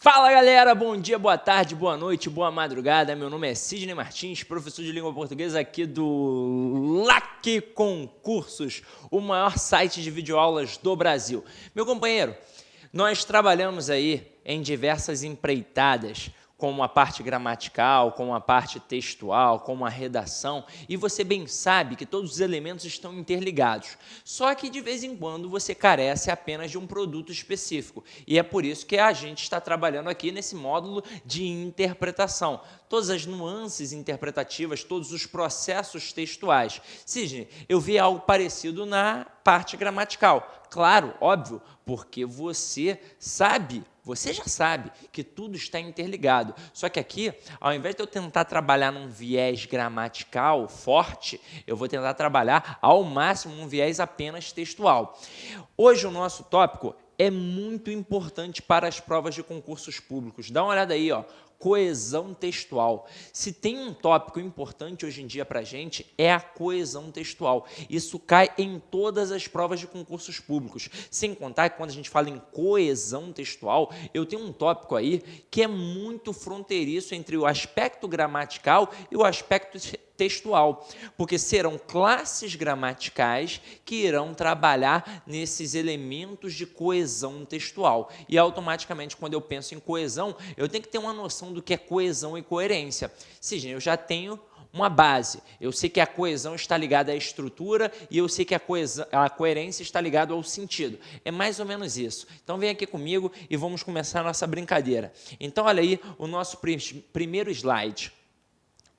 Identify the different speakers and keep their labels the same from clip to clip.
Speaker 1: Fala galera, bom dia, boa tarde, boa noite, boa madrugada. Meu nome é Sidney Martins, professor de língua portuguesa aqui do LAC Concursos, o maior site de videoaulas do Brasil. Meu companheiro, nós trabalhamos aí em diversas empreitadas, como a parte gramatical, como a parte textual, como a redação, e você bem sabe que todos os elementos estão interligados. Só que de vez em quando você carece apenas de um produto específico, e é por isso que a gente está trabalhando aqui nesse módulo de interpretação. Todas as nuances interpretativas, todos os processos textuais. Sidney, eu vi algo parecido na parte gramatical. Claro, óbvio, porque você já sabe que tudo está interligado. Só que aqui, ao invés de eu tentar trabalhar num viés gramatical forte, eu vou tentar trabalhar ao máximo um viés apenas textual. Hoje o nosso tópico é muito importante para as provas de concursos públicos. Dá uma olhada aí, ó. Coesão textual. Se tem um tópico importante hoje em dia para a gente, é a coesão textual. Isso cai em todas as provas de concursos públicos. Sem contar que quando a gente fala em coesão textual, eu tenho um tópico aí que é muito fronteiriço entre o aspecto gramatical e o aspecto textual, porque serão classes gramaticais que irão trabalhar nesses elementos de coesão textual. E automaticamente, quando eu penso em coesão, eu tenho que ter uma noção do que é coesão e coerência. Sidney, eu já tenho uma base. Eu sei que a coesão está ligada à estrutura e eu sei que a coerência está ligada ao sentido. É mais ou menos isso. Então, vem aqui comigo e vamos começar a nossa brincadeira. Então, olha aí o nosso primeiro slide.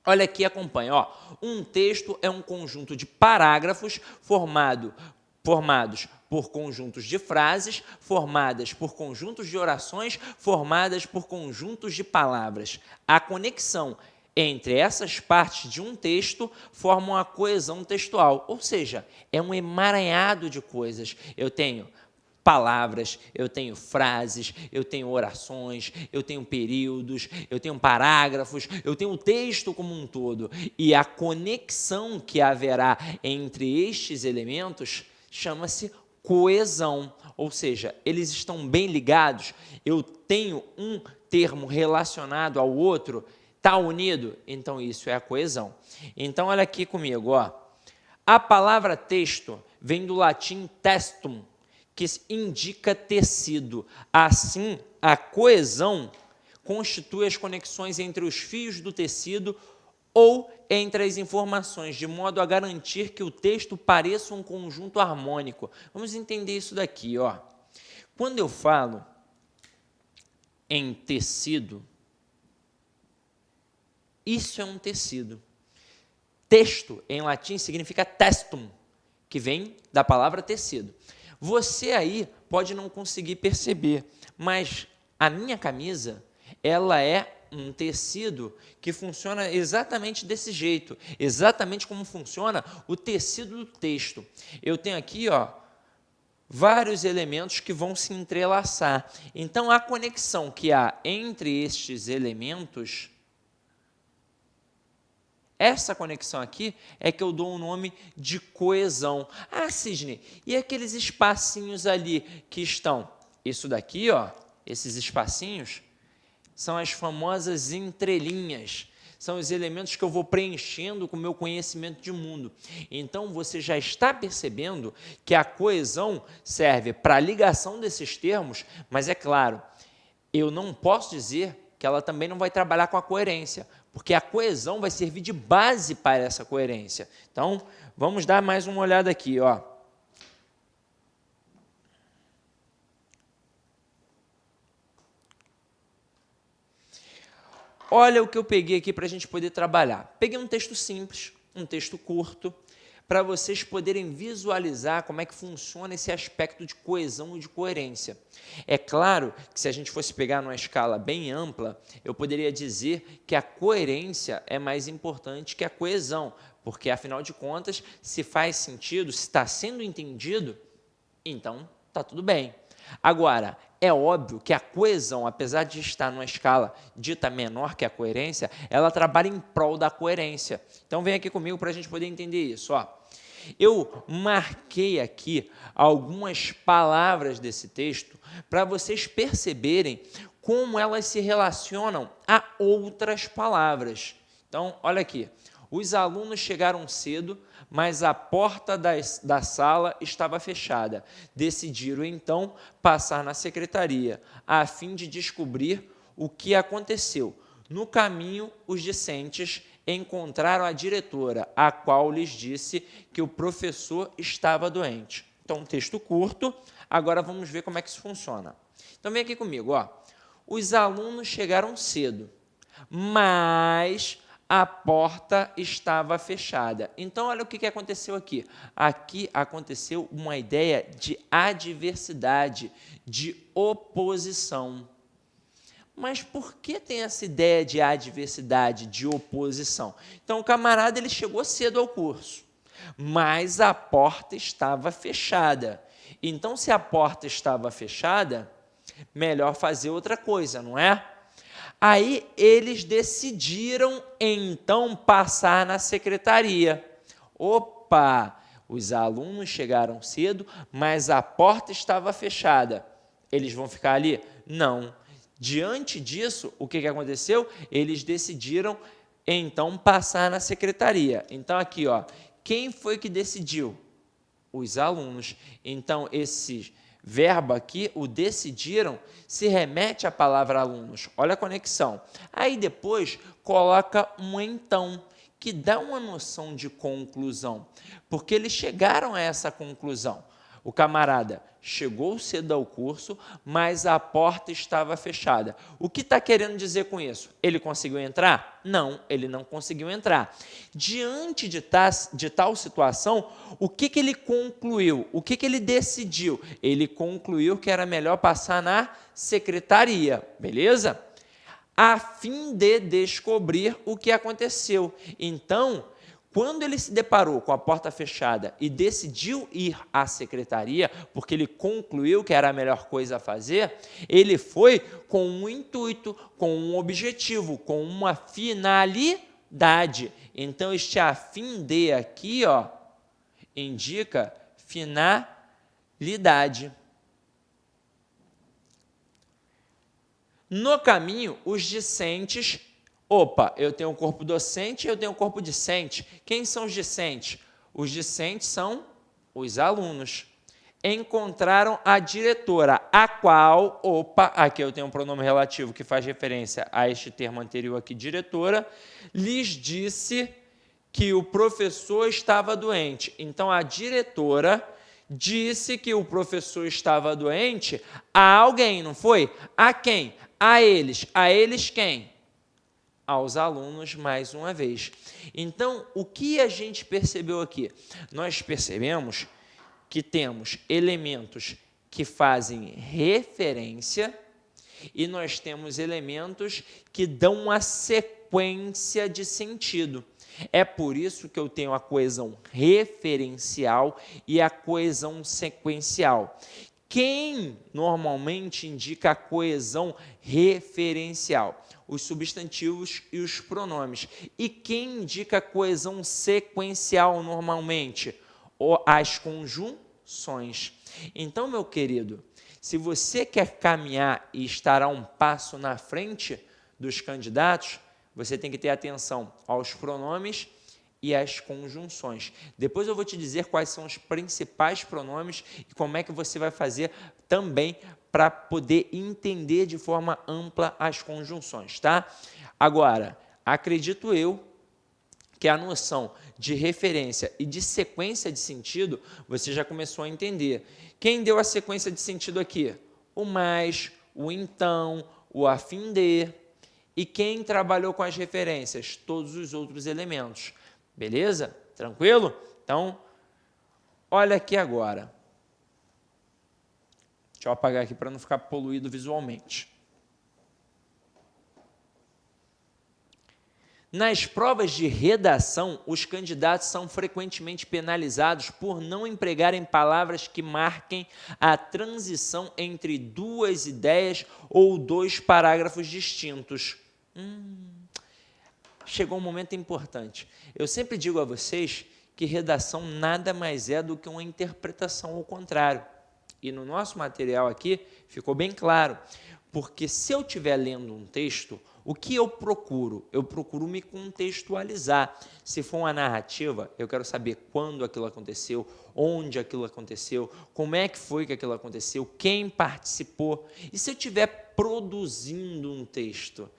Speaker 1: Olha aqui, acompanha. Ó. Um texto é um conjunto de parágrafos formados por conjuntos de frases, formadas por conjuntos de orações, formadas por conjuntos de palavras. A conexão entre essas partes de um texto formam a coesão textual, ou seja, é um emaranhado de coisas. Eu tenho palavras, eu tenho frases, eu tenho orações, eu tenho períodos, eu tenho parágrafos, eu tenho o texto como um todo. E a conexão que haverá entre estes elementos chama-se coesão, ou seja, eles estão bem ligados. Eu tenho um termo relacionado ao outro, está unido, então isso é a coesão. Então, olha aqui comigo, ó. A palavra texto vem do latim testum, que indica tecido. Assim, a coesão constitui as conexões entre os fios do tecido ou entre as informações, de modo a garantir que o texto pareça um conjunto harmônico. Vamos entender isso daqui, ó. Quando eu falo em tecido, isso é um tecido. Texto, em latim, significa testum, que vem da palavra tecido. Você aí pode não conseguir perceber, mas a minha camisa, ela é um tecido que funciona exatamente desse jeito, exatamente como funciona o tecido do texto. Eu tenho aqui, ó, vários elementos que vão se entrelaçar. Então, a conexão que há entre estes elementos, essa conexão aqui é que eu dou o nome de coesão. Ah, Sidney, e aqueles espacinhos ali que estão? Isso daqui, ó, esses espacinhos, são as famosas entrelinhas. São os elementos que eu vou preenchendo com o meu conhecimento de mundo. Então, você já está percebendo que a coesão serve para a ligação desses termos, mas é claro, eu não posso dizer que ela também não vai trabalhar com a coerência, porque a coesão vai servir de base para essa coerência. Então, vamos dar mais uma olhada aqui, ó. Olha o que eu peguei aqui para a gente poder trabalhar. Peguei um texto simples, um texto curto, para vocês poderem visualizar como é que funciona esse aspecto de coesão e de coerência. É claro que se a gente fosse pegar numa escala bem ampla, eu poderia dizer que a coerência é mais importante que a coesão, porque, afinal de contas, se faz sentido, se está sendo entendido, então está tudo bem. Agora, é óbvio que a coesão, apesar de estar numa escala dita menor que a coerência, ela trabalha em prol da coerência. Então, vem aqui comigo para a gente poder entender isso. Ó. Eu marquei aqui algumas palavras desse texto para vocês perceberem como elas se relacionam a outras palavras. Então, olha aqui. Os alunos chegaram cedo, mas a porta da sala estava fechada. Decidiram, então, passar na secretaria, a fim de descobrir o que aconteceu. No caminho, os discentes encontraram a diretora, a qual lhes disse que o professor estava doente. Então, um texto curto. Agora, vamos ver como é que isso funciona. Então, vem aqui comigo. Ó. Os alunos chegaram cedo, mas a porta estava fechada. Então, olha o que aconteceu aqui. Aqui aconteceu uma ideia de adversidade, de oposição. Mas por que tem essa ideia de adversidade, de oposição? Então, o camarada ele chegou cedo ao curso, mas a porta estava fechada. Então, se a porta estava fechada, melhor fazer outra coisa, não é? Aí eles decidiram, então, passar na secretaria. Opa, os alunos chegaram cedo, mas a porta estava fechada. Eles vão ficar ali? Não. Diante disso, o que aconteceu? Eles decidiram, então, passar na secretaria. Então, aqui, ó, quem foi que decidiu? Os alunos. Então, esse verbo aqui, o decidiram, se remete à palavra alunos. Olha a conexão. Aí depois coloca um então, que dá uma noção de conclusão, porque eles chegaram a essa conclusão. O camarada chegou cedo ao curso, mas a porta estava fechada. O que está querendo dizer com isso? Ele conseguiu entrar? Não, ele não conseguiu entrar. Diante de tal situação, o que ele concluiu? O que ele decidiu? Ele concluiu que era melhor passar na secretaria, beleza? A fim de descobrir o que aconteceu. Então, quando ele se deparou com a porta fechada e decidiu ir à secretaria, porque ele concluiu que era a melhor coisa a fazer, ele foi com um intuito, com um objetivo, com uma finalidade. Então, este a fim de aqui, ó, indica finalidade. No caminho, os discentes... Opa, eu tenho um corpo docente e eu tenho um corpo discente. Quem são os discentes? Os discentes são os alunos. Encontraram a diretora, a qual, opa, aqui eu tenho um pronome relativo que faz referência a este termo anterior aqui, diretora, lhes disse que o professor estava doente. Então, a diretora disse que o professor estava doente a alguém, não foi? A quem? A eles. A eles quem? Aos alunos, mais uma vez. Então, o que a gente percebeu aqui? Nós percebemos que temos elementos que fazem referência e nós temos elementos que dão uma sequência de sentido. É por isso que eu tenho a coesão referencial e a coesão sequencial. Quem normalmente indica a coesão referencial? Os substantivos e os pronomes. E quem indica a coesão sequencial normalmente? As conjunções. Então, meu querido, se você quer caminhar e estar a um passo na frente dos candidatos, você tem que ter atenção aos pronomes e às conjunções. Depois eu vou te dizer quais são os principais pronomes e como é que você vai fazer também para poder entender de forma ampla as conjunções, tá? Agora, acredito eu que a noção de referência e de sequência de sentido, você já começou a entender. Quem deu a sequência de sentido aqui? O mais, o então, o a fim de. E quem trabalhou com as referências? Todos os outros elementos. Beleza? Tranquilo? Então, olha aqui agora. Deixa eu apagar aqui para não ficar poluído visualmente. Nas provas de redação, os candidatos são frequentemente penalizados por não empregarem palavras que marquem a transição entre duas ideias ou dois parágrafos distintos. Chegou um momento importante. Eu sempre digo a vocês que redação nada mais é do que uma interpretação ao contrário. E no nosso material aqui ficou bem claro. Porque se eu estiver lendo um texto, o que eu procuro? Eu procuro me contextualizar. Se for uma narrativa, eu quero saber quando aquilo aconteceu, onde aquilo aconteceu, como é que foi que aquilo aconteceu, quem participou. E se eu estiver produzindo um texto,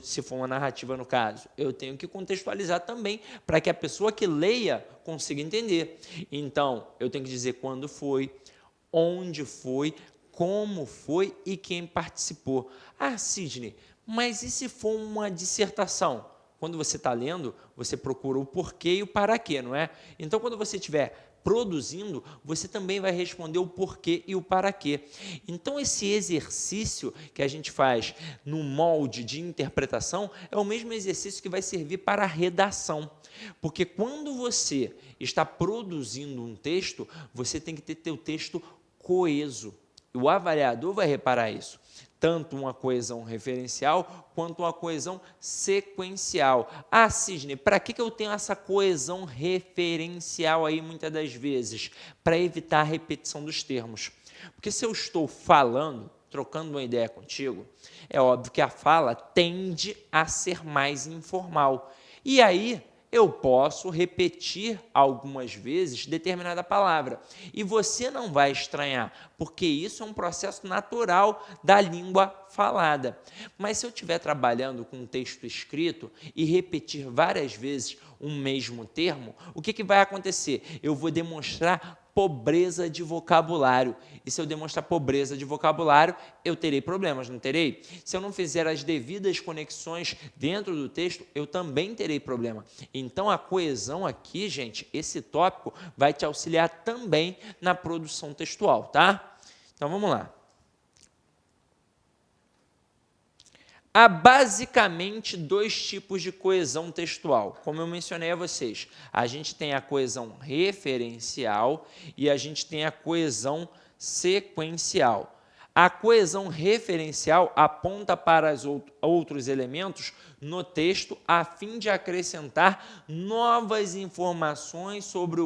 Speaker 1: se for uma narrativa no caso, eu tenho que contextualizar também para que a pessoa que leia consiga entender. Então, eu tenho que dizer quando foi, onde foi, como foi e quem participou. Ah, Sidney, mas e se for uma dissertação? Quando você está lendo, você procura o porquê e o para quê, não é? Então, quando você estiver produzindo, você também vai responder o porquê e o para quê. Então, esse exercício que a gente faz no molde de interpretação é o mesmo exercício que vai servir para a redação. Porque quando você está produzindo um texto, você tem que ter teu texto coeso. O avaliador vai reparar isso, tanto uma coesão referencial quanto uma coesão sequencial. Ah, Sidney, para que eu tenho essa coesão referencial aí muitas das vezes? Para evitar a repetição dos termos. Porque se eu estou falando, trocando uma ideia contigo, é óbvio que a fala tende a ser mais informal. E aí eu posso repetir algumas vezes determinada palavra. E você não vai estranhar, porque isso é um processo natural da língua falada. Mas se eu estiver trabalhando com um texto escrito e repetir várias vezes um mesmo termo, o que vai acontecer? Eu vou demonstrar pobreza de vocabulário. E se eu demonstrar pobreza de vocabulário, eu terei problemas, não terei? Se eu não fizer as devidas conexões dentro do texto, eu também terei problema. Então, a coesão aqui, gente, esse tópico vai te auxiliar também na produção textual, tá? Então, vamos lá. Há basicamente dois tipos de coesão textual, como eu mencionei a vocês. A gente tem a coesão referencial e a gente tem a coesão sequencial. A coesão referencial aponta para os outros elementos no texto a fim de acrescentar novas informações sobre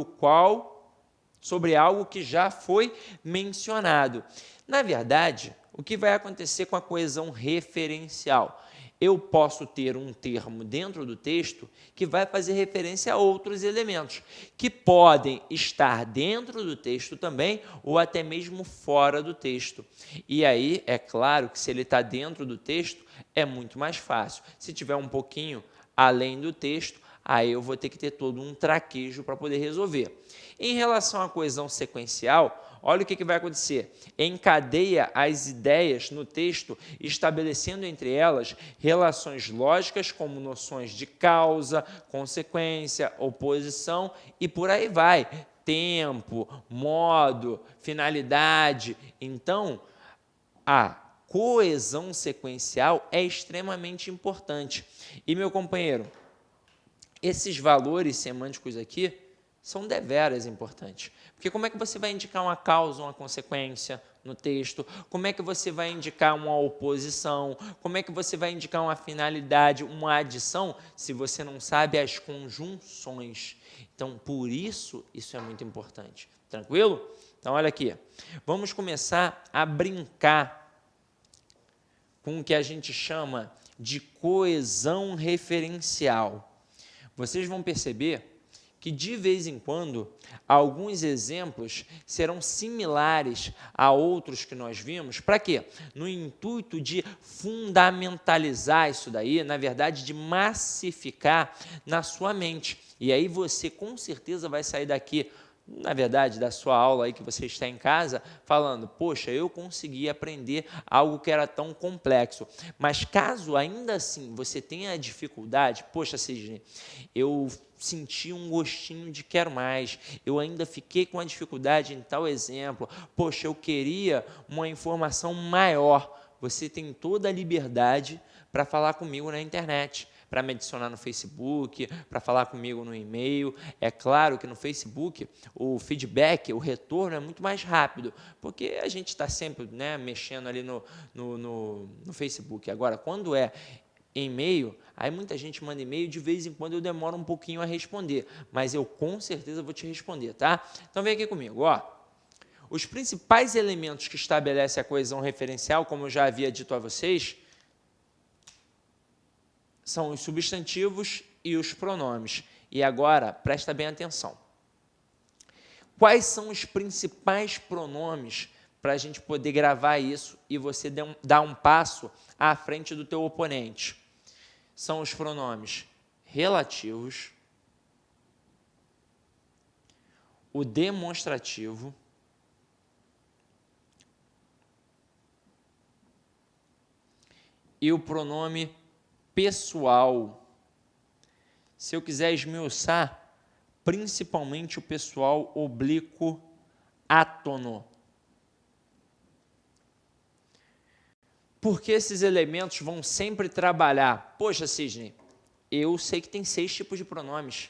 Speaker 1: algo que já foi mencionado. Na verdade, o que vai acontecer com a coesão referencial? Eu posso ter um termo dentro do texto que vai fazer referência a outros elementos, que podem estar dentro do texto também, ou até mesmo fora do texto. E aí, é claro que se ele está dentro do texto, é muito mais fácil. Se tiver um pouquinho além do texto, aí eu vou ter que ter todo um traquejo para poder resolver. Em relação à coesão sequencial, olha o que vai acontecer. Encadeia as ideias no texto, estabelecendo entre elas relações lógicas, como noções de causa, consequência, oposição e por aí vai. Tempo, modo, finalidade. Então, a coesão sequencial é extremamente importante. E, meu companheiro, esses valores semânticos aqui são deveras importantes. Porque como é que você vai indicar uma causa, uma consequência no texto? Como é que você vai indicar uma oposição? Como é que você vai indicar uma finalidade, uma adição, se você não sabe as conjunções? Então, por isso, isso é muito importante. Tranquilo? Então, olha aqui. Vamos começar a brincar com o que a gente chama de coesão referencial. Vocês vão perceber que, de vez em quando, alguns exemplos serão similares a outros que nós vimos. Para quê? No intuito de fundamentalizar isso daí, na verdade, de massificar na sua mente. E aí você, com certeza, vai sair daqui, na verdade, da sua aula aí que você está em casa, falando, poxa, eu consegui aprender algo que era tão complexo. Mas caso ainda assim você tenha dificuldade, poxa, Sidney, eu senti um gostinho de quero mais, eu ainda fiquei com a dificuldade em tal exemplo, poxa, eu queria uma informação maior. Você tem toda a liberdade para falar comigo na internet, para me adicionar no Facebook, para falar comigo no e-mail. É claro que no Facebook o feedback, o retorno é muito mais rápido, porque a gente está sempre, né, mexendo ali no Facebook. Agora, quando é e-mail, aí muita gente manda e-mail, de vez em quando eu demoro um pouquinho a responder, mas eu com certeza vou te responder, tá? Então vem aqui comigo, ó. Os principais elementos que estabelecem a coesão referencial, como eu já havia dito a vocês, são os substantivos e os pronomes. E agora, presta bem atenção. Quais são os principais pronomes para a gente poder gravar isso e você dar um passo à frente do teu oponente? São os pronomes relativos, o demonstrativo, e o pronome pessoal. Se eu quiser esmiuçar, principalmente o pessoal oblíquo átono. Porque esses elementos vão sempre trabalhar. Poxa, Sidney, eu sei que tem 6 tipos de pronomes,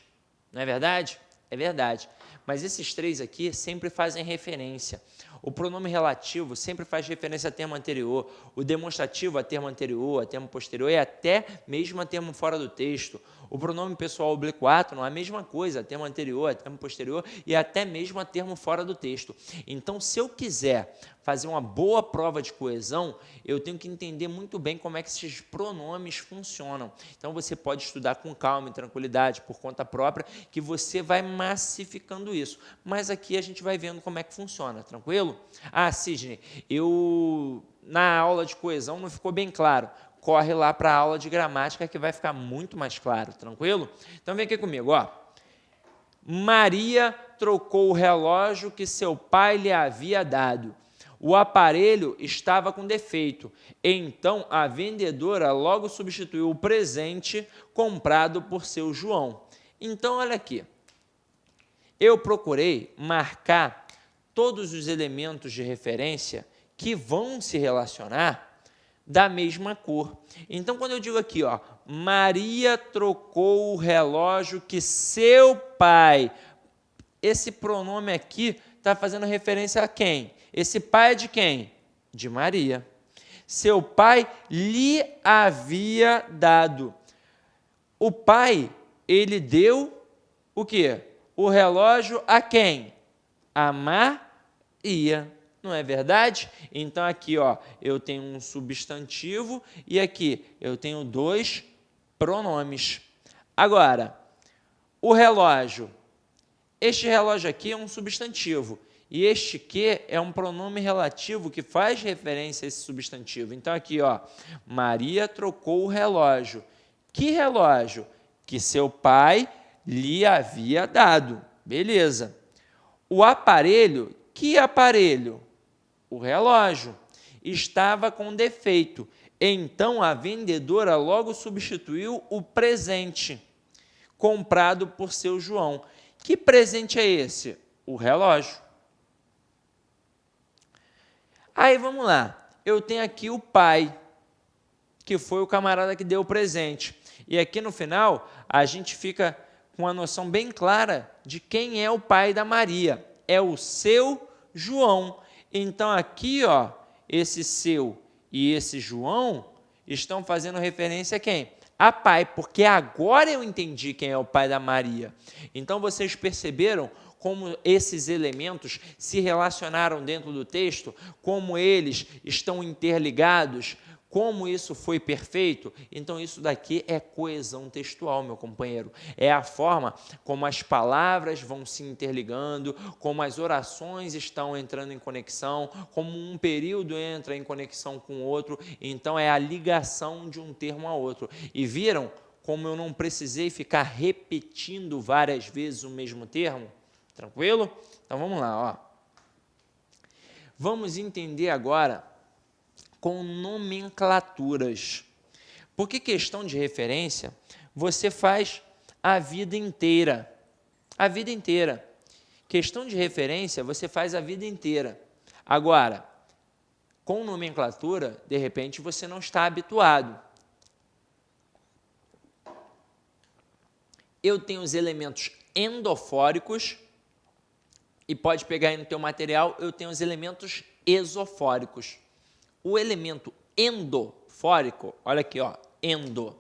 Speaker 1: não é verdade? É verdade. Mas esses 3 aqui sempre fazem referência. O pronome relativo sempre faz referência a termo anterior, o demonstrativo a termo anterior, a termo posterior e até mesmo a termo fora do texto. O pronome pessoal oblíquo átono é a mesma coisa, a termo anterior, a termo posterior e até mesmo a termo fora do texto. Então, se eu quiser fazer uma boa prova de coesão, eu tenho que entender muito bem como é que esses pronomes funcionam. Então, você pode estudar com calma e tranquilidade, por conta própria, que você vai massificando isso. Mas aqui a gente vai vendo como é que funciona, tranquilo? Ah, Sidney, na aula de coesão não ficou bem claro. Corre lá para a aula de gramática que vai ficar muito mais claro, tranquilo? Então, vem aqui comigo, ó. Maria trocou o relógio que seu pai lhe havia dado. O aparelho estava com defeito, então a vendedora logo substituiu o presente comprado por seu João. Então, olha aqui, eu procurei marcar todos os elementos de referência que vão se relacionar da mesma cor. Então, quando eu digo aqui, ó, Maria trocou o relógio que seu pai, esse pronome aqui está fazendo referência a quem? Esse pai é de quem? De Maria. Seu pai lhe havia dado. O pai, ele deu o quê? O relógio a quem? A Maria. Não é verdade? Então, aqui, ó, eu tenho um substantivo e aqui eu tenho 2 pronomes. Agora, o relógio. Este relógio aqui é um substantivo. E este que é um pronome relativo que faz referência a esse substantivo. Então, aqui, ó, Maria trocou o relógio. Que relógio? Que seu pai lhe havia dado. Beleza. O aparelho, que aparelho? O relógio. Estava com defeito. Então, a vendedora logo substituiu o presente comprado por seu João. Que presente é esse? O relógio. Aí, vamos lá. Eu tenho aqui o pai, que foi o camarada que deu o presente. E aqui no final, a gente fica com uma noção bem clara de quem é o pai da Maria. É o seu João. Então, aqui, ó, esse seu e esse João estão fazendo referência a quem? A pai, porque agora eu entendi quem é o pai da Maria. Então, vocês perceberam como esses elementos se relacionaram dentro do texto, como eles estão interligados, como isso foi perfeito? Então, isso daqui é coesão textual, meu companheiro. É a forma como as palavras vão se interligando, como as orações estão entrando em conexão, como um período entra em conexão com o outro. Então, é a ligação de um termo a outro. E viram como eu não precisei ficar repetindo várias vezes o mesmo termo? Tranquilo? Então, vamos lá, ó. Vamos entender agora com nomenclaturas. Porque questão de referência, você faz a vida inteira. A vida inteira. Questão de referência, você faz a vida inteira. Agora, com nomenclatura, de repente, você não está habituado. Eu tenho os elementos endofóricos e pode pegar aí no teu material, eu tenho os elementos esofóricos. O elemento endofórico, olha aqui, ó, endo.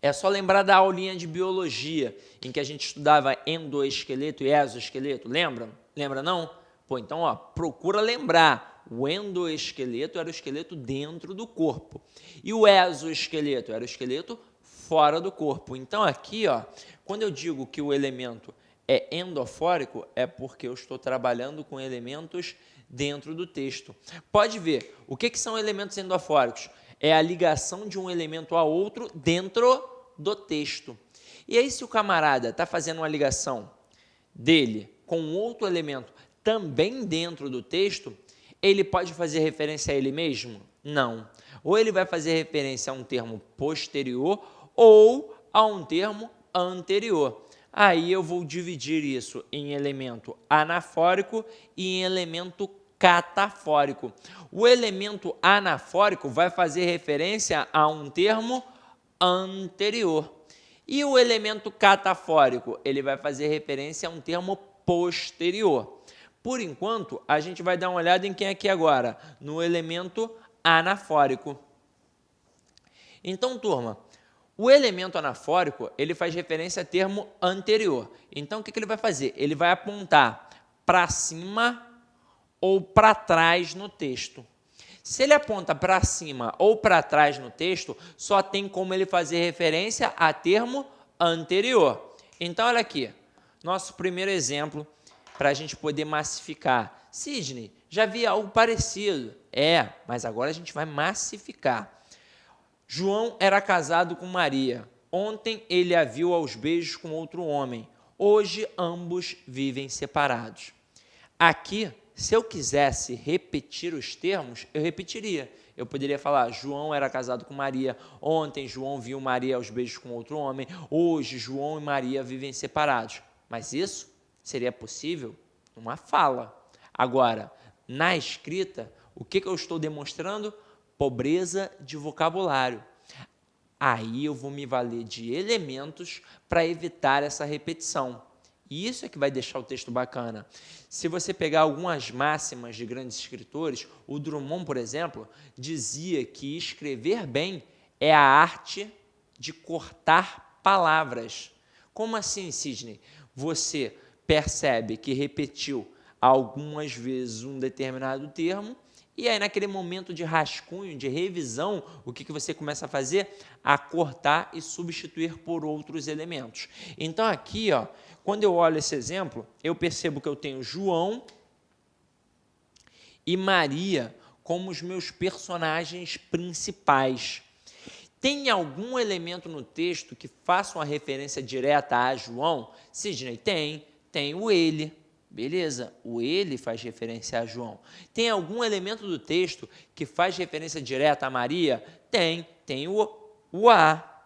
Speaker 1: É só lembrar da aulinha de biologia, em que a gente estudava endoesqueleto e exoesqueleto, lembra? Lembra não? Pô, então, ó, procura lembrar. O endoesqueleto era o esqueleto dentro do corpo. E o exoesqueleto era o esqueleto fora do corpo. Então, aqui, ó, quando eu digo que o elemento é endofórico, é porque eu estou trabalhando com elementos dentro do texto. Pode ver, o que são elementos endofóricos? É a ligação de um elemento a outro dentro do texto. E aí, se o camarada está fazendo uma ligação dele com outro elemento também dentro do texto, ele pode fazer referência a ele mesmo? Não. Ou ele vai fazer referência a um termo posterior ou a um termo anterior. Aí eu vou dividir isso em elemento anafórico e em elemento catafórico. O elemento anafórico vai fazer referência a um termo anterior. E o elemento catafórico, ele vai fazer referência a um termo posterior. Por enquanto, a gente vai dar uma olhada em quem é aqui agora? No elemento anafórico. Então, turma, o elemento anafórico, ele faz referência a termo anterior. Então, o que ele vai fazer? Ele vai apontar para cima ou para trás no texto. Se ele aponta para cima ou para trás no texto, só tem como ele fazer referência a termo anterior. Então, olha aqui, nosso primeiro exemplo para a gente poder massificar. Sidney, já vi algo parecido. É, mas agora a gente vai massificar. João era casado com Maria. Ontem ele a viu aos beijos com outro homem. Hoje ambos vivem separados. Aqui, se eu quisesse repetir os termos, eu repetiria. Eu poderia falar, João era casado com Maria. Ontem João viu Maria aos beijos com outro homem. Hoje João e Maria vivem separados. Mas isso seria possível numa fala. Agora, na escrita, o que eu estou demonstrando? Pobreza de vocabulário. Aí eu vou me valer de elementos para evitar essa repetição. E isso é que vai deixar o texto bacana. Se você pegar algumas máximas de grandes escritores, o Drummond, por exemplo, dizia que escrever bem é a arte de cortar palavras. Como assim, Sidney? Você percebe que repetiu algumas vezes um determinado termo, e aí naquele momento de rascunho, de revisão, o que você começa a fazer? A cortar e substituir por outros elementos. Então aqui, ó, quando eu olho esse exemplo, eu percebo que eu tenho João e Maria como os meus personagens principais. Tem algum elemento no texto que faça uma referência direta a João? Sidney, tem o ele. Beleza, o ele faz referência a João. Tem algum elemento do texto que faz referência direta a Maria? Tem o a.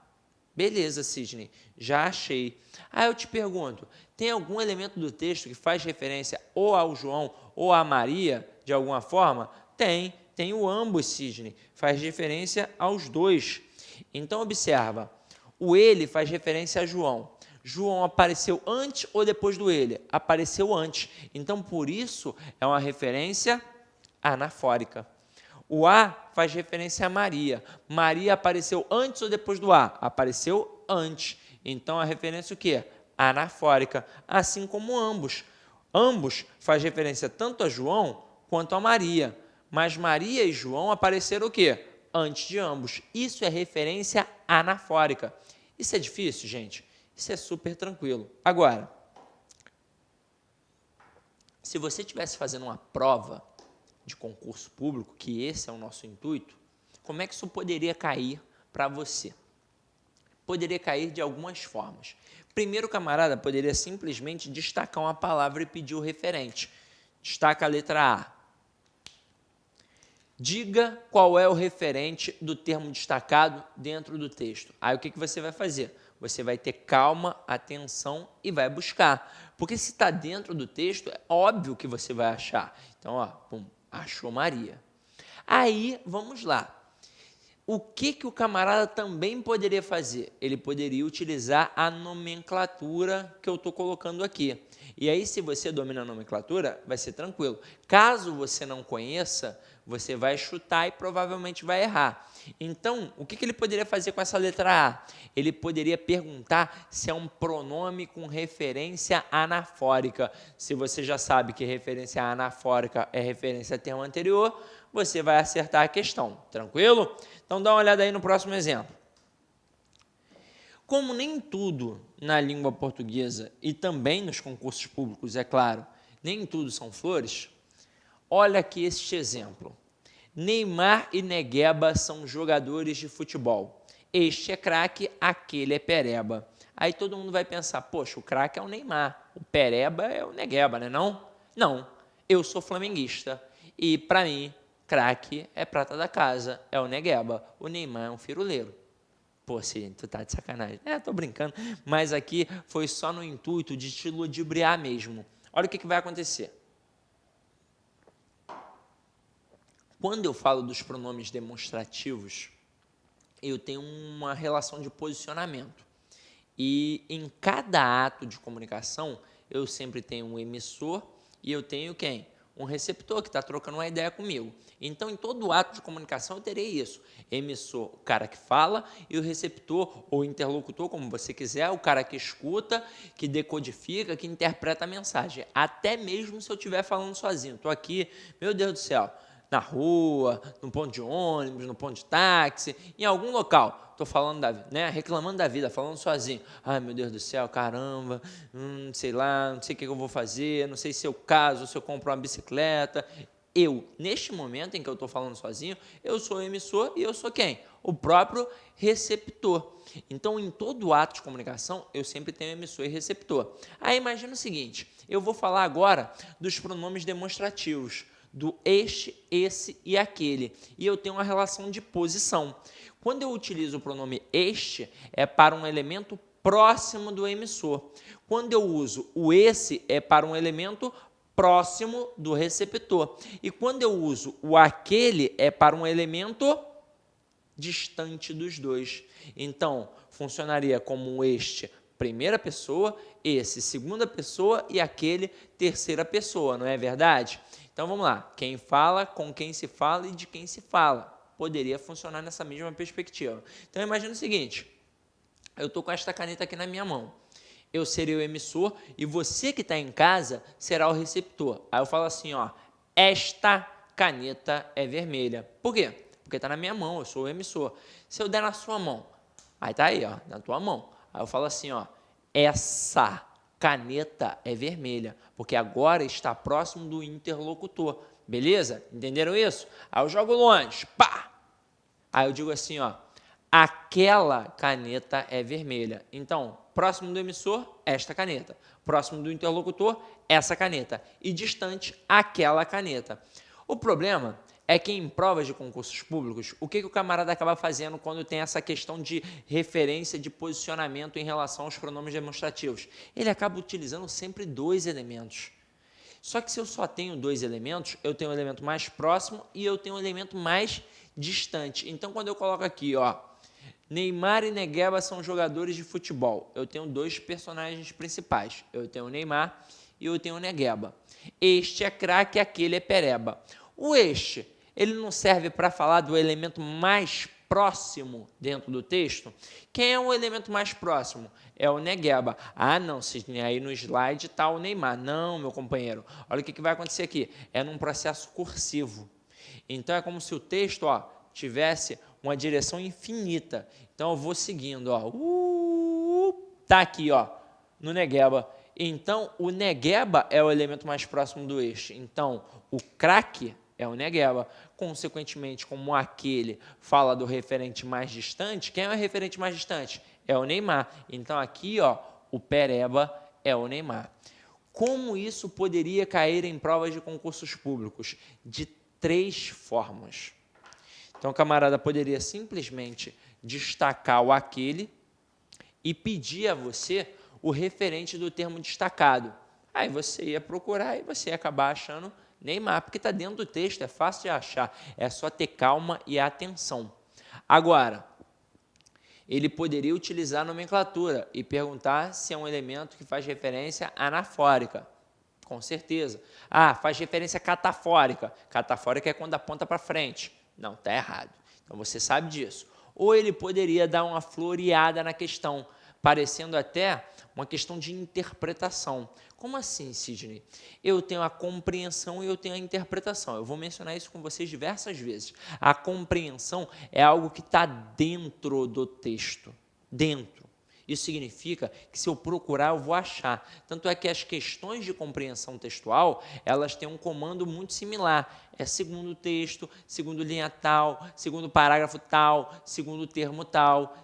Speaker 1: Beleza, Sidney, já achei. Aí eu te pergunto, tem algum elemento do texto que faz referência ou ao João ou a Maria, de alguma forma? Tem o ambos, Sidney, faz referência aos dois. Então, observa, o ele faz referência a João. João apareceu antes ou depois do ele? Apareceu antes. Então, por isso, é uma referência anafórica. O a faz referência a Maria. Maria apareceu antes ou depois do a? Apareceu antes. Então, a referência o quê? Anafórica. Assim como ambos. Ambos faz referência tanto a João quanto a Maria. Mas Maria e João apareceram o quê? Antes de ambos. Isso é referência anafórica. Isso é difícil, gente? Isso é super tranquilo. Agora, se você estivesse fazendo uma prova de concurso público, que esse é o nosso intuito, como é que isso poderia cair para você? Poderia cair de algumas formas. Primeiro, o camarada poderia simplesmente destacar uma palavra e pedir o referente. Destaca a letra A. Diga qual é o referente do termo destacado dentro do texto. Aí o que você vai fazer? Você vai ter calma, atenção e vai buscar. Porque se está dentro do texto, é óbvio que você vai achar. Então, ó, pum, achou Maria. Aí, vamos lá. O que o camarada também poderia fazer? Ele poderia utilizar a nomenclatura que eu estou colocando aqui. E aí, se você domina a nomenclatura, vai ser tranquilo. Caso você não conheça, você vai chutar e provavelmente vai errar. Então, o que ele poderia fazer com essa letra A? Ele poderia perguntar se é um pronome com referência anafórica. Se você já sabe que referência anafórica é referência a termo anterior, você vai acertar a questão, tranquilo? Então, dá uma olhada aí no próximo exemplo. Como nem tudo na língua portuguesa e também nos concursos públicos, é claro, nem tudo são flores, olha aqui este exemplo. Neymar e Negueba são jogadores de futebol. Este é craque, aquele é pereba. Aí todo mundo vai pensar, poxa, o craque é o Neymar, o pereba é o Negueba, né não? Não, eu sou flamenguista e para mim, craque é prata da casa, é o Negueba. O Neymar é um firuleiro. Pô, Sidney, tu tá de sacanagem. Tô brincando, mas aqui foi só no intuito de te ludibriar mesmo. Olha o que vai acontecer. Quando eu falo dos pronomes demonstrativos, eu tenho uma relação de posicionamento. E em cada ato de comunicação, eu sempre tenho um emissor e eu tenho quem? Um receptor que está trocando uma ideia comigo. Então, em todo ato de comunicação, eu terei isso. Emissor, o cara que fala, e o receptor, ou interlocutor, como você quiser, o cara que escuta, que decodifica, que interpreta a mensagem. Até mesmo se eu estiver falando sozinho. Estou aqui, meu Deus do céu, na rua, no ponto de ônibus, no ponto de táxi, em algum local. Estou falando reclamando da vida, falando sozinho. Ai, meu Deus do céu, caramba, sei lá, não sei o que eu vou fazer, não sei se eu caso, se eu compro uma bicicleta. Neste momento em que eu estou falando sozinho, eu sou o emissor e eu sou quem? O próprio receptor. Então, em todo ato de comunicação, eu sempre tenho emissor e receptor. Aí, imagina o seguinte, eu vou falar agora dos pronomes demonstrativos, do este, esse e aquele. E eu tenho uma relação de posição. Quando eu utilizo o pronome este, é para um elemento próximo do emissor. Quando eu uso o esse, é para um elemento próximo do receptor. E quando eu uso o aquele, é para um elemento distante dos dois. Então, funcionaria como um este, primeira pessoa, esse, segunda pessoa e aquele, terceira pessoa, não é verdade? Então, vamos lá. Quem fala, com quem se fala e de quem se fala. Poderia funcionar nessa mesma perspectiva. Então, imagina o seguinte. Eu estou com esta caneta aqui na minha mão. Eu serei o emissor e você que está em casa será o receptor. Aí eu falo assim, ó, esta caneta é vermelha. Por quê? Porque está na minha mão, eu sou o emissor. Se eu der na sua mão, aí está aí, ó, na tua mão. Aí eu falo assim, ó, essa caneta é vermelha, porque agora está próximo do interlocutor. Beleza? Entenderam isso? Aí eu jogo longe, pá! Aí eu digo assim, ó, aquela caneta é vermelha. Então, próximo do emissor, esta caneta. Próximo do interlocutor, essa caneta. E distante, aquela caneta. O problema é que em provas de concursos públicos, o que o camarada acaba fazendo quando tem essa questão de referência de posicionamento em relação aos pronomes demonstrativos? Ele acaba utilizando sempre dois elementos. Só que se eu só tenho dois elementos, eu tenho um elemento mais próximo e eu tenho um elemento mais distante. Então, quando eu coloco aqui, ó, Neymar e Negueba são jogadores de futebol. Eu tenho dois personagens principais. Eu tenho o Neymar e eu tenho o Negueba. Este é craque, aquele é pereba. O este, ele não serve para falar do elemento mais próximo dentro do texto? Quem é o elemento mais próximo? É o Negueba. Ah, não, Sidney, aí no slide está o Neymar. Não, meu companheiro. Olha o que vai acontecer aqui. É num processo cursivo. Então, é como se o texto, ó, tivesse uma direção infinita. Então, eu vou seguindo, ó. Tá aqui, ó, no Negueba. Então, o Negueba é o elemento mais próximo do este. Então, o craque é o Negueba. Consequentemente, como aquele fala do referente mais distante, quem é o referente mais distante? É o Neymar. Então, aqui, ó, o pereba é o Neymar. Como isso poderia cair em provas de concursos públicos? De três formas. Então, o camarada poderia simplesmente destacar o aquele e pedir a você o referente do termo destacado. Aí você ia procurar e você ia acabar achando Neymar, porque está dentro do texto, é fácil de achar, é só ter calma e atenção. Agora, ele poderia utilizar a nomenclatura e perguntar se é um elemento que faz referência anafórica. Com certeza. Ah, faz referência catafórica. Catafórica é quando aponta para frente. Não, está errado. Então você sabe disso. Ou ele poderia dar uma floreada na questão, parecendo até uma questão de interpretação. Como assim, Sidney? Eu tenho a compreensão e eu tenho a interpretação. Eu vou mencionar isso com vocês diversas vezes. A compreensão é algo que está dentro do texto. Dentro. Isso significa que se eu procurar, eu vou achar. Tanto é que as questões de compreensão textual, elas têm um comando muito similar. É segundo texto, segundo linha tal, segundo parágrafo tal, segundo termo tal.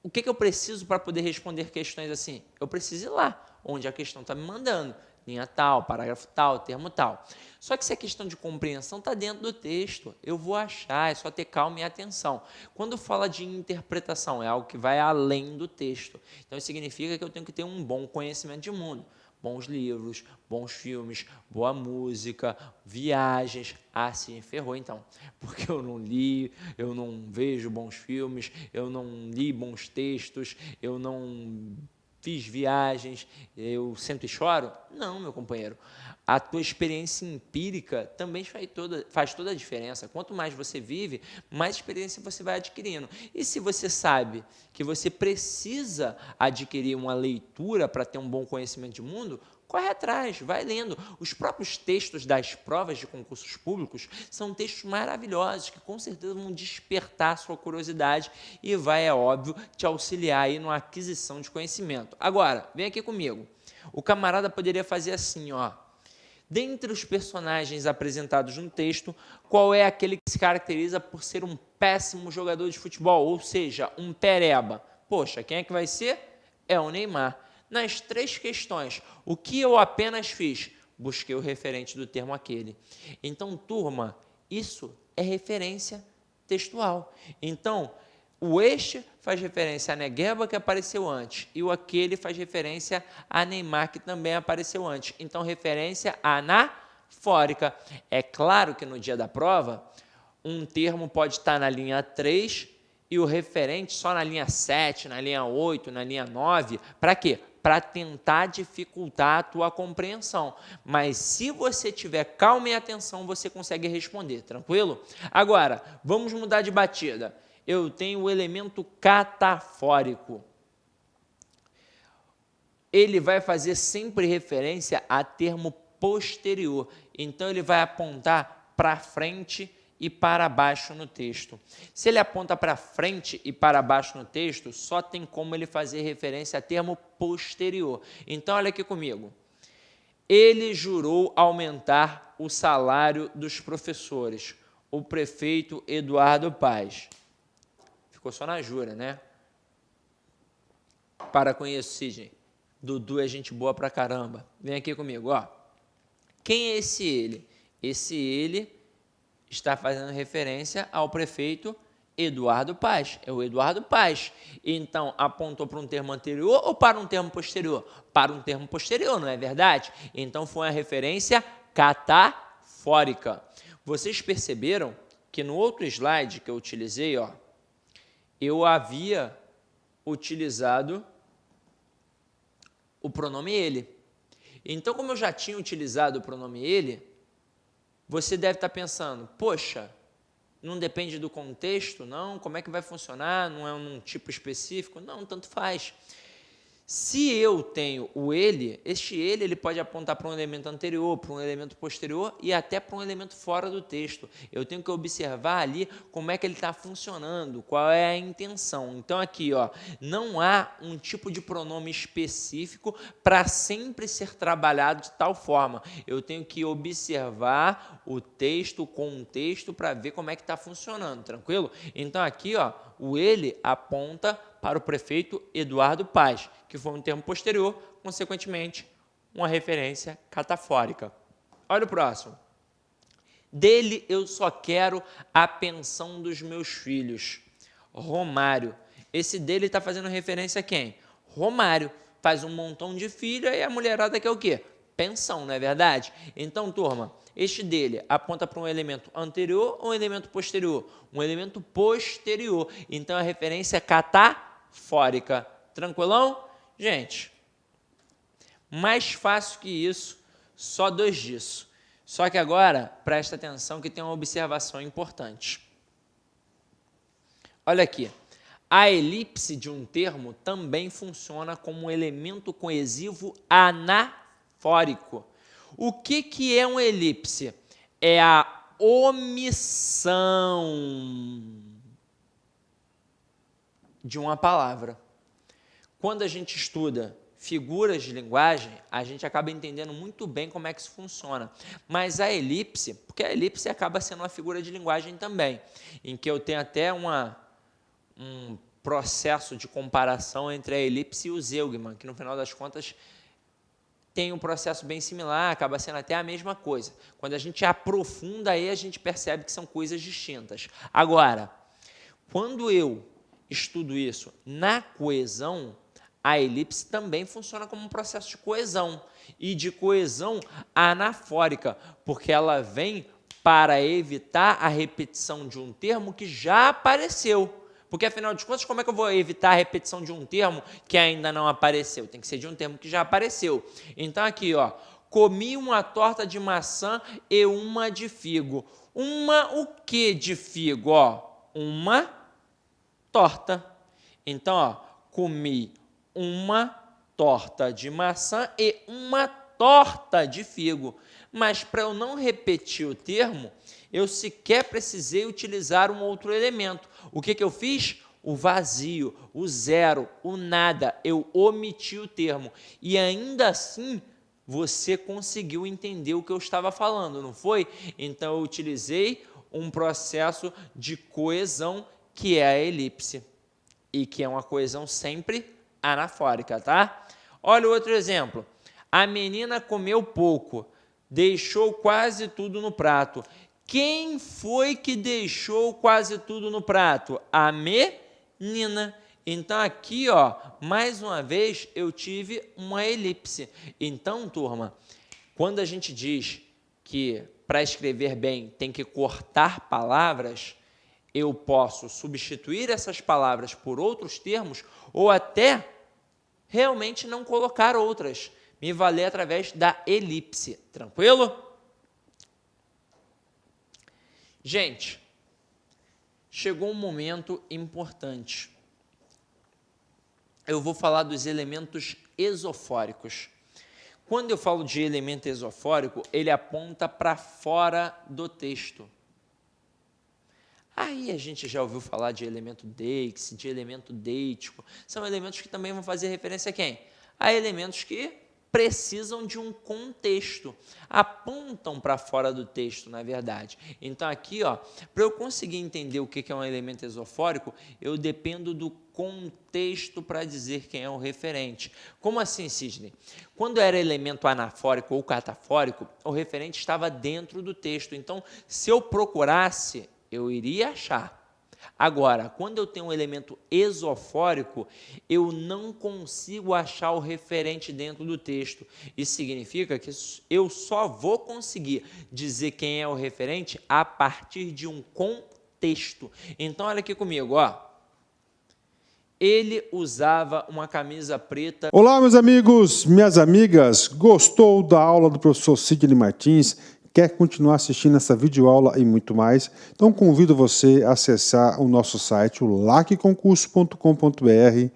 Speaker 1: O que eu preciso para poder responder questões assim? Eu preciso ir lá, onde a questão está me mandando. Linha tal, parágrafo tal, termo tal. Só que se a questão de compreensão está dentro do texto, eu vou achar, é só ter calma e atenção. Quando fala de interpretação, é algo que vai além do texto. Então, isso significa que eu tenho que ter um bom conhecimento de mundo. Bons livros, bons filmes, boa música, viagens. Ah, sim, ferrou então. Porque eu não li, eu não vejo bons filmes, eu não li bons textos, eu não fiz viagens, eu sento e choro? Não, meu companheiro. A tua experiência empírica também faz toda a diferença. Quanto mais você vive, mais experiência você vai adquirindo. E se você sabe que você precisa adquirir uma leitura para ter um bom conhecimento de mundo, corre atrás, vai lendo. Os próprios textos das provas de concursos públicos são textos maravilhosos, que com certeza vão despertar sua curiosidade e vai, é óbvio, te auxiliar aí na aquisição de conhecimento. Agora, vem aqui comigo. O camarada poderia fazer assim, ó. Dentre os personagens apresentados no texto, qual é aquele que se caracteriza por ser um péssimo jogador de futebol, ou seja, um pereba? Poxa, quem é que vai ser? É o Neymar. Nas 3 questões, o que eu apenas fiz? Busquei o referente do termo aquele. Então, turma, isso é referência textual. Então, o este faz referência a Negueba, que apareceu antes, e o aquele faz referência a Neymar, que também apareceu antes. Então, referência anafórica. É claro que no dia da prova, um termo pode estar na linha 3 e o referente só na linha 7, na linha 8, na linha 9. Para quê? Para tentar dificultar a tua compreensão. Mas se você tiver calma e atenção, você consegue responder, tranquilo? Agora, vamos mudar de batida. Eu tenho o elemento catafórico. Ele vai fazer sempre referência a termo posterior. Então, ele vai apontar para frente e para baixo no texto. Se ele aponta para frente e para baixo no texto, só tem como ele fazer referência a termo posterior. Então, olha aqui comigo. Ele jurou aumentar o salário dos professores. O prefeito Eduardo Paes. Ficou só na jura, né? Para com isso, Sidney. Dudu é gente boa pra caramba. Vem aqui comigo, ó. Quem é esse ele? Esse ele está fazendo referência ao prefeito Eduardo Paes. É o Eduardo Paes. Então, apontou para um termo anterior ou para um termo posterior? Para um termo posterior, não é verdade? Então, foi uma referência catafórica. Vocês perceberam que no outro slide que eu utilizei, ó, eu havia utilizado o pronome ele. Então, como eu já tinha utilizado o pronome ele, você deve estar pensando, poxa, não depende do contexto, não? Como é que vai funcionar? Não é um tipo específico? Não, tanto faz. Se eu tenho o ele, este ele pode apontar para um elemento anterior, para um elemento posterior e até para um elemento fora do texto. Eu tenho que observar ali como é que ele está funcionando, qual é a intenção. Então, aqui, ó, não há um tipo de pronome específico para sempre ser trabalhado de tal forma. Eu tenho que observar o texto, o contexto, para ver como é que está funcionando, tranquilo? Então, aqui, ó, o ele aponta para o prefeito Eduardo Paes, que foi um termo posterior, consequentemente, uma referência catafórica. Olha o próximo. Dele eu só quero a pensão dos meus filhos. Romário. Esse dele está fazendo referência a quem? Romário. Faz um montão de filho e a mulherada quer o quê? Pensão, não é verdade? Então, turma, este dele aponta para um elemento anterior ou um elemento posterior? Um elemento posterior. Então, a referência é catafórica. Tranquilão? Gente, mais fácil que isso só 2 disso. Só que agora, presta atenção que tem uma observação importante. Olha aqui, a elipse de um termo também funciona como um elemento coesivo anafórico. O que é uma elipse? É a omissão de uma palavra. Quando a gente estuda figuras de linguagem, a gente acaba entendendo muito bem como é que isso funciona. Mas a elipse, porque a elipse acaba sendo uma figura de linguagem também, em que eu tenho até um processo de comparação entre a elipse e o zeugma, que no final das contas tem um processo bem similar, acaba sendo até a mesma coisa. Quando a gente aprofunda aí, a gente percebe que são coisas distintas. Agora, quando eu estudo isso na coesão, a elipse também funciona como um processo de coesão, e de coesão anafórica, porque ela vem para evitar a repetição de um termo que já apareceu. Porque, afinal de contas, como é que eu vou evitar a repetição de um termo que ainda não apareceu? Tem que ser de um termo que já apareceu. Então, aqui, ó, comi uma torta de maçã e uma de figo. Uma o que de figo? Ó, uma torta. Então, ó, comi uma torta de maçã e uma torta de figo. Mas, para eu não repetir o termo, eu sequer precisei utilizar um outro elemento. O que eu fiz? O vazio, o zero, o nada. Eu omiti o termo. E ainda assim, você conseguiu entender o que eu estava falando, não foi? Então, eu utilizei um processo de coesão, que é a elipse. E que é uma coesão sempre anafórica, tá? Olha o outro exemplo. A menina comeu pouco, deixou quase tudo no prato. Quem foi que deixou quase tudo no prato? A menina. Então, aqui, ó, mais uma vez, eu tive uma elipse. Então, turma, quando a gente diz que para escrever bem tem que cortar palavras, eu posso substituir essas palavras por outros termos ou até realmente não colocar outras, me valer através da elipse. Tranquilo? Gente, chegou um momento importante. Eu vou falar dos elementos esofóricos. Quando eu falo de elemento esofórico, ele aponta para fora do texto. Aí a gente já ouviu falar de elemento deixe, de elemento deítico. São elementos que também vão fazer referência a quem? A elementos que precisam de um contexto, apontam para fora do texto, na verdade. Então, aqui, para eu conseguir entender o que é um elemento esofórico, eu dependo do contexto para dizer quem é o referente. Como assim, Sidney? Quando era elemento anafórico ou catafórico, o referente estava dentro do texto. Então, se eu procurasse, eu iria achar. Agora, quando eu tenho um elemento esofórico, eu não consigo achar o referente dentro do texto. Isso significa que eu só vou conseguir dizer quem é o referente a partir de um contexto. Então, olha aqui comigo, ó. Ele usava uma camisa preta.
Speaker 2: Olá, meus amigos, minhas amigas. Gostou da aula do professor Sidney Martins? Quer continuar assistindo essa videoaula e muito mais? Então convido você a acessar o nosso site, o lacconcurso.com.br,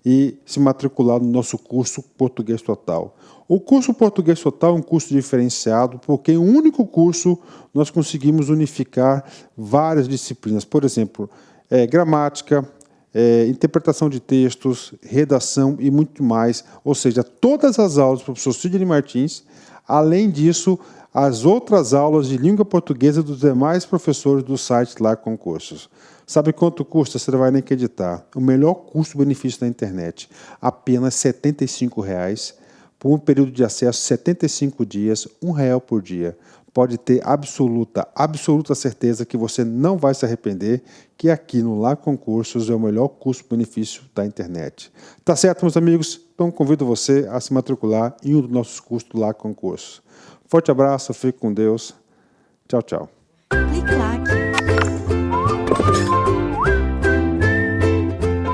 Speaker 2: e se matricular no nosso curso Português Total. O curso Português Total é um curso diferenciado porque em um único curso nós conseguimos unificar várias disciplinas. Por exemplo, gramática, interpretação de textos, redação e muito mais. Ou seja, todas as aulas do professor Sidney Martins. Além disso, as outras aulas de língua portuguesa dos demais professores do site lá Concursos. Sabe quanto custa? Você não vai nem acreditar. O melhor custo-benefício da internet. Apenas R$ 75,00 por um período de acesso 75 dias, R$1 por dia. Pode ter absoluta certeza que você não vai se arrepender, que aqui no Lá Concursos é o melhor custo-benefício da internet. Tá certo, meus amigos? Então convido você a se matricular em um dos nossos cursos do Lá Concursos. Forte abraço, fique com Deus. Tchau, tchau.